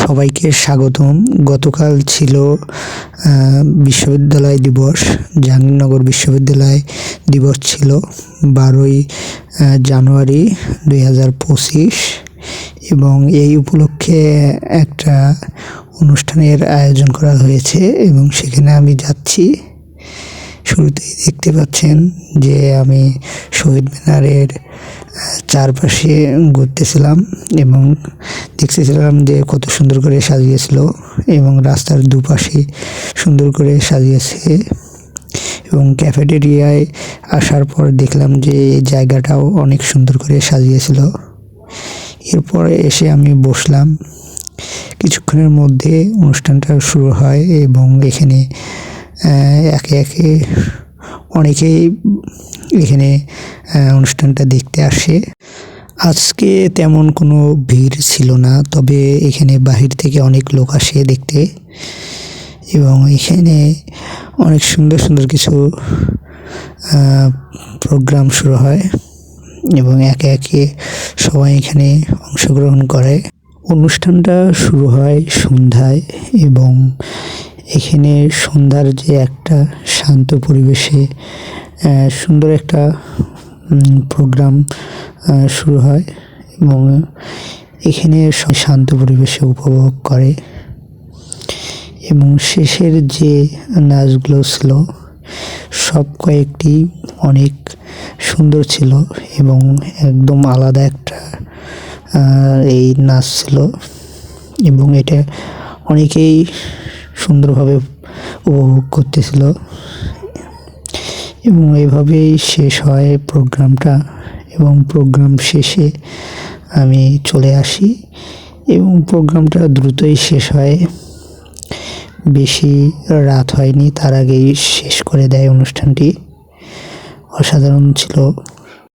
সবাইকে স্বাগতম। গতকাল ছিল বিশ্ববিদ্যালয় দিবস। জাহাঙ্গীরনগর বিশ্ববিদ্যালয় দিবস ছিল 12ই জানুয়ারি 2025 এবং এই উপলক্ষে একটা অনুষ্ঠানের আয়োজন করা হয়েছে এবং সেখানে আমি যাচ্ছি। শুরুতেই দেখতে পাচ্ছেন যে আমি শহীদ মিনারের চারপাশে ঘুরতেছিলাম এবং দেখতেছিলাম যে কত সুন্দর করে সাজিয়েছিল এবং রাস্তার দুপাশে সুন্দর করে সাজিয়েছে এবং ক্যাফেটেরিয়ায় আসার পর দেখলাম যে এই জায়গাটাও অনেক সুন্দর করে সাজিয়েছিল। এরপরে এসে আমি বসলাম। কিছুক্ষণের মধ্যে অনুষ্ঠানটা শুরু হয় এবং এখানে একে একে অনেকেই এখানে অনুষ্ঠানটা দেখতে আসে। আজকে তেমন কোনো ভিড় ছিল না, তবে এখানে বাহির থেকে অনেক লোক আসে দেখতে এবং এখানে অনেক সুন্দর সুন্দর কিছু প্রোগ্রাম শুরু হয় এবং একে একে সবাই এখানে অংশগ্রহণ করে। অনুষ্ঠানটা শুরু হয় সন্ধ্যায় এবং এখানে সন্ধ্যার যে একটা শান্ত পরিবেশে সুন্দর একটা প্রোগ্রাম শুরু হয় এবং এখানে শান্ত পরিবেশে উপভোগ করে এবং শেষের যে নাচগুলো ছিল সব কয়েকটি অনেক সুন্দর ছিল এবং একদম আলাদা একটা এই নাচ ছিল এবং এটা অনেকেই সুন্দরভাবে উপভোগ করতেছিল এবং এইভাবেই শেষ হয় প্রোগ্রামটা এবং প্রোগ্রাম শেষে আমি চলে আসি এবং প্রোগ্রামটা দ্রুতই শেষ হয়, বেশি রাত হয়নি, তার আগেই শেষ করে দেয় অনুষ্ঠানটি। অসাধারণ ছিল।